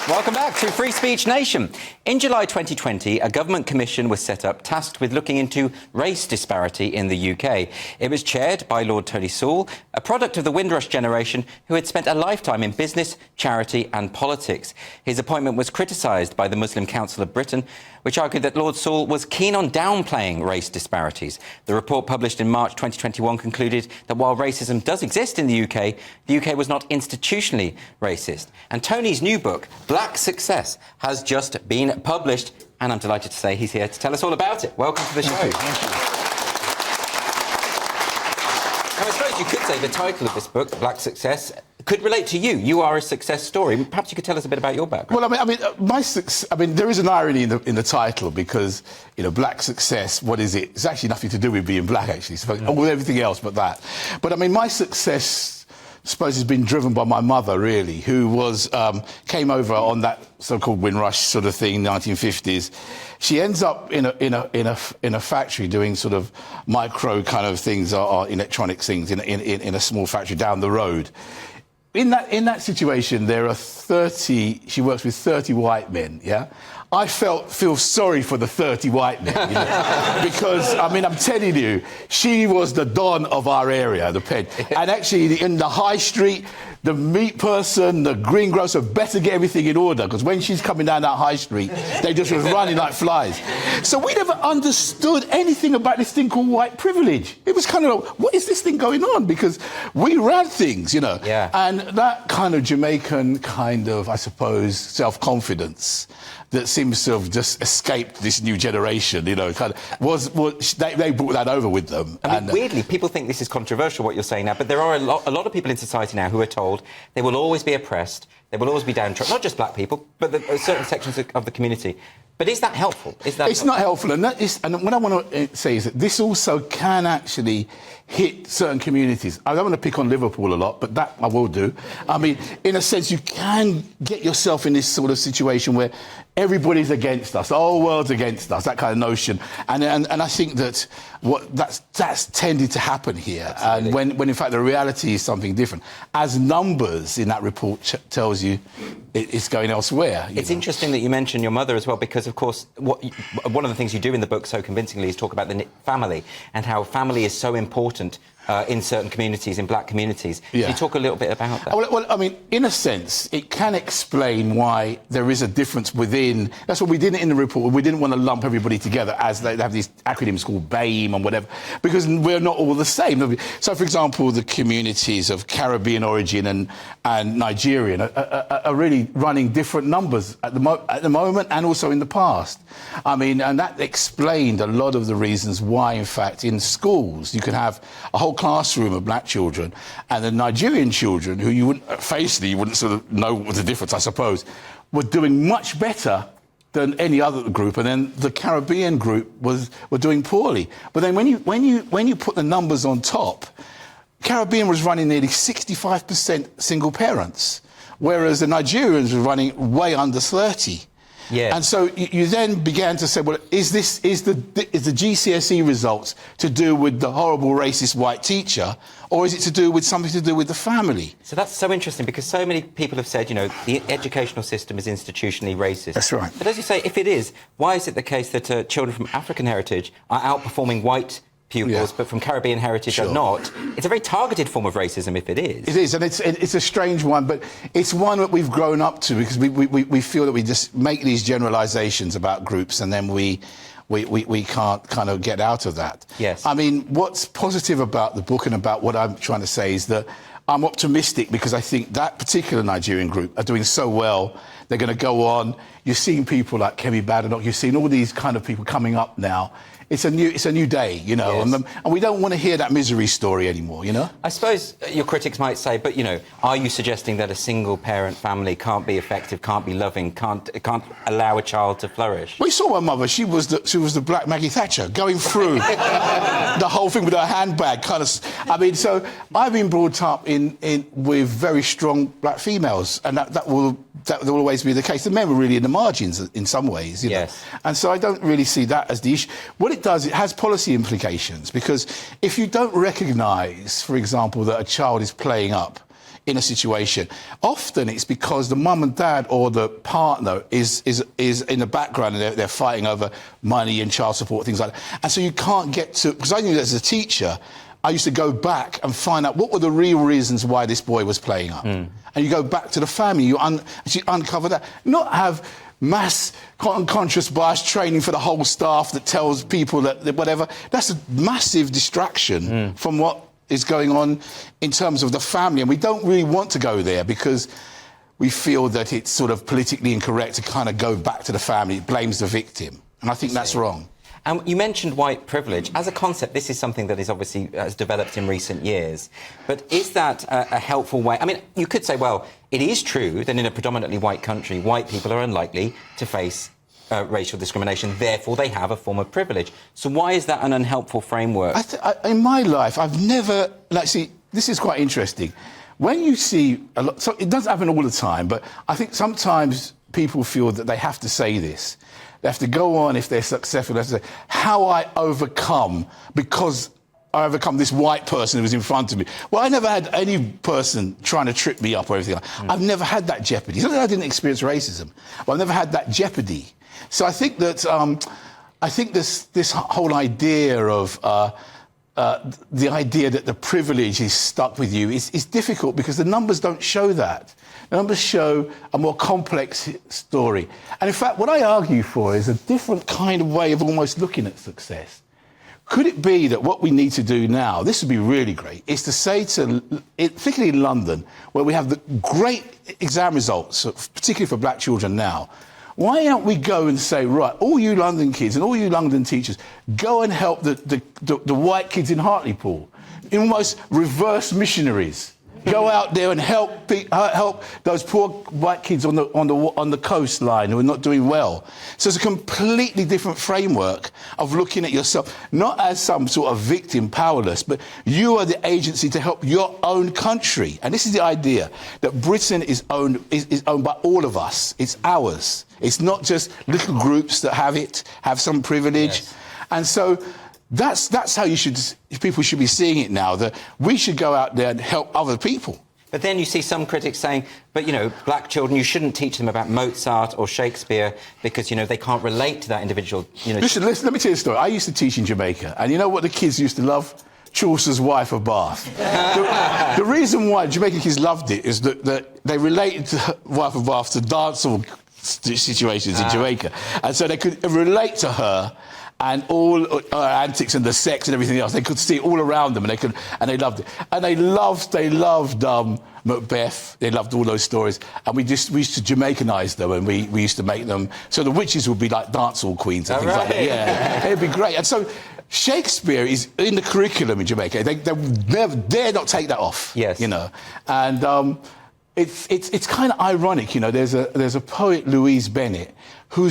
Welcome back to Free Speech Nation. In July 2020, a government commission was set up tasked with looking into race disparity in the UK. It was chaired by Lord Tony Sewell, a product of the Windrush generation who had spent a lifetime in business, charity and politics. His appointment was criticised by the Muslim Council of Britain, which argued that Lord Sewell was keen on downplaying race disparities. The report published in March 2021 concluded that while racism does exist in the UK was not institutionally racist. And Tony's new book, Black Success, has just been published, and I'm delighted to say he's here to tell us all about it. Welcome to the show. Thank you. Now, I suppose you could say the title of this book, Black Success, could relate to you. You are a success story. Perhaps you could tell us a bit about your background. Well, there is an irony in the title because, you know, black success, what is it? It's actually nothing to do with being black, actually. So, with everything else but that. But, I mean, my success, I suppose, has been driven by my mother, really, who was came over on that so-called Windrush sort of thing in the 1950s. She ends up in a factory doing sort of micro kind of things, or electronic things, in a small factory down the road. In that situation, there are 30. She works with 30 white men. Yeah, I feel sorry for the 30 white men, you know? Because I mean, I'm telling you, she was the don of our area, the Pen. And actually, in the high street, the meat person, the greengrocer better get everything in order, because when she's coming down that high street, they just was running like flies. So we never understood anything about this thing called white privilege. It was kind of like, what is this thing going on? Because we ran things, you know. Yeah. And that kind of Jamaican kind of, I suppose, self-confidence that seems to have just escaped this new generation, you know, kind of they brought that over with them. I mean, weirdly, people think this is controversial, what you're saying now, but there are a lot of people in society now who are told they will always be oppressed, they will always be downtrodden, not just black people, but certain sections of the community. But is that helpful? It's not helpful, and what I want to say is that this also can actually hit certain communities. I don't want to pick on Liverpool a lot, but that I will do. I mean, in a sense, you can get yourself in this sort of situation where everybody's against us, the whole world's against us, that kind of notion. And I think that that's tended to happen here. Absolutely. And when in fact the reality is something different. As numbers in that report tells you, it's going elsewhere. It's interesting that you mention your mother as well, because, of course, one of the things you do in the book so convincingly is talk about the family and how family is so important in certain communities, in black communities. Yeah. Can you talk a little bit about that? Well, I mean, in a sense, it can explain why there is a difference within... That's what we did in the report. We didn't want to lump everybody together as they have these acronyms called BAME and whatever, because we're not all the same. So, for example, the communities of Caribbean origin and Nigerian are really running different numbers at the moment and also in the past. I mean, and that explained a lot of the reasons why, in fact, in schools you could have a whole classroom of black children and the Nigerian children, who you wouldn't sort of know what the difference, I suppose, were doing much better than any other group, and then the Caribbean group were doing poorly. But then when you put the numbers on top, Caribbean was running nearly 65% single parents, whereas the Nigerians were running way under 30. Yeah. And so you then began to say, well, is the GCSE results to do with the horrible racist white teacher, or is it something to do with the family? So that's so interesting, because so many people have said, you know, the educational system is institutionally racist. That's right. But as you say, if it is, why is it the case that children from African heritage are outperforming white pupils, but from Caribbean heritage are not? It's a very targeted form of racism, if it is. It is, and it's a strange one, but it's one that we've grown up to, because we feel that we just make these generalisations about groups, and then we can't kind of get out of that. Yes. I mean, what's positive about the book and about what I'm trying to say is that I'm optimistic, because I think that particular Nigerian group are doing so well. They're going to go on. You're seeing people like Kemi Badenoch. You're seeing all these kind of people coming up now. It's a new day, you know, yes. and we don't want to hear that misery story anymore, you know? I suppose your critics might say, but, you know, are you suggesting that a single-parent family can't be effective, can't be loving, can't allow a child to flourish? We saw my mother. She was the black Maggie Thatcher, going through the whole thing with her handbag, kind of. I mean, so I've been brought up with very strong black females, and that will always be the case. The men were really in the margins in some ways, you know? And so I don't really see that as the issue. What it does, it has policy implications, because if you don't recognise, for example, that a child is playing up in a situation. Often it's because the mum and dad or the partner is in the background and they're fighting over money and child support, things like that. And so you can't get to, because I knew that as a teacher, I used to go back and find out what were the real reasons why this boy was playing up. And you go back to the family, you actually uncover that. Not have mass unconscious bias training for the whole staff that tells people that whatever. That's a massive distraction from what is going on in terms of the family. And we don't really want to go there because we feel that it's sort of politically incorrect to kind of go back to the family. It blames the victim. And I think that's wrong. And you mentioned white privilege. As a concept, this is something that is obviously has developed in recent years. But is that a helpful way? I mean, you could say, well, it is true that in a predominantly white country, white people are unlikely to face racial discrimination. Therefore, they have a form of privilege. So why is that an unhelpful framework? In my life, I've never... Like, see, this is quite interesting. When you see a lot... So it doesn't happen all the time, but I think sometimes people feel that they have to say this. They have to go on, if they're successful, they have to say, how I overcome, because I overcome this white person who was in front of me. Well, I never had any person trying to trip me up or anything like that. I've never had that jeopardy. It's not that I didn't experience racism, but I've never had that jeopardy. So I think that, this whole idea of the idea that the privilege is stuck with you is difficult because the numbers don't show that. The numbers show a more complex story. And in fact, what I argue for is a different kind of way of almost looking at success. Could it be that what we need to do now, this would be really great, is to say to, particularly in London, where we have the great exam results, particularly for black children now, why don't we go and say, right, all you London kids and all you London teachers, go and help the white kids in Hartlepool, almost reverse missionaries. Go out there and help those poor white kids on the coastline who are not doing well. So it's a completely different framework of looking at yourself, not as some sort of victim, powerless, but you are the agency to help your own country. And this is the idea that Britain is owned by all of us. It's ours. It's not just little groups that have some privilege. Yes. And so that's how people should be seeing it now, that we should go out there and help other people. But then you see some critics saying, but, you know, black children, you shouldn't teach them about Mozart or Shakespeare because, you know, they can't relate to that individual, you know. Listen, let me tell you a story. I used to teach in Jamaica, and you know what the kids used to love? Chaucer's Wife of Bath. The reason why Jamaican kids loved it is that they related to Wife of Bath to dancehall situations in Jamaica. And so they could relate to her and all her antics and the sex and everything else. They could see it all around them, and they loved it. And they loved Macbeth. They loved all those stories. And we used to Jamaicanise them, and we used to make them so the witches would be like dancehall queens and things like that. Yeah, it'd be great. And so Shakespeare is in the curriculum in Jamaica. They never dare not take that off. Yes, you know, and it's kind of ironic, you know. There's a poet, Louise Bennett, who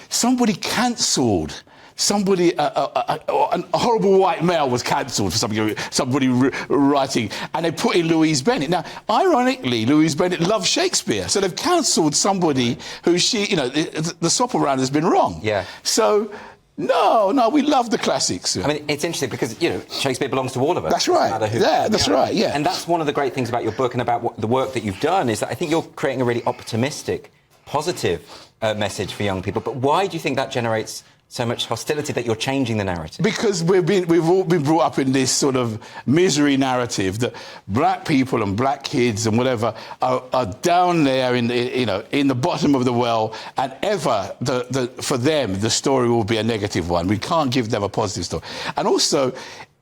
somebody cancelled. Somebody, a horrible white male was cancelled for somebody writing, and they put in Louise Bennett. Now, ironically, Louise Bennett loved Shakespeare, so they've cancelled somebody who the swap around has been wrong. Yeah. So, no, we love the classics. I mean, it's interesting because, you know, Shakespeare belongs to all of us. That's right. Yeah, that's right, yeah. And that's one of the great things about your book and about the work that you've done is that I think you're creating a really optimistic, positive message for young people. But why do you think that generates so much hostility, that you're changing the narrative? Because we've all been brought up in this sort of misery narrative that black people and black kids and whatever are down there in the bottom of the well, and ever for them the story will be a negative one. We can't give them a positive story. And also,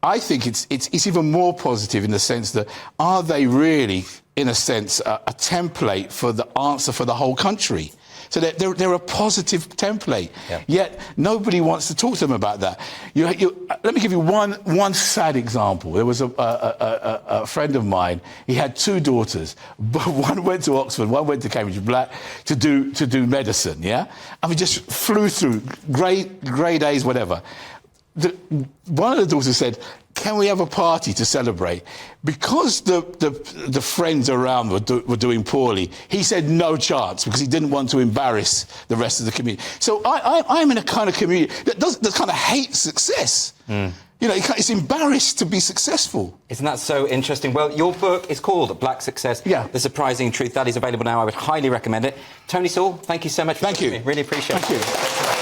I think it's even more positive in the sense that are they really, in a sense, a template for the answer for the whole country? So they're a positive template, yet nobody wants to talk to them about that. Let me give you one sad example. There was a friend of mine. He had two daughters. One went to Oxford, one went to Cambridge, black, to do medicine. Yeah, and we just flew through grade A's, whatever. One of the daughters said, can we have a party to celebrate? Because the friends around were doing poorly, he said no chance, because he didn't want to embarrass the rest of the community. So I'm in a kind of community that kind of hates success. You know, it's embarrassed to be successful. Isn't that so interesting? Well, your book is called Black Success, Yeah. The Surprising Truth. That is available now. I would highly recommend it. Tony Sewell, thank you so much for Thank you. me. Really appreciate it. Thank you.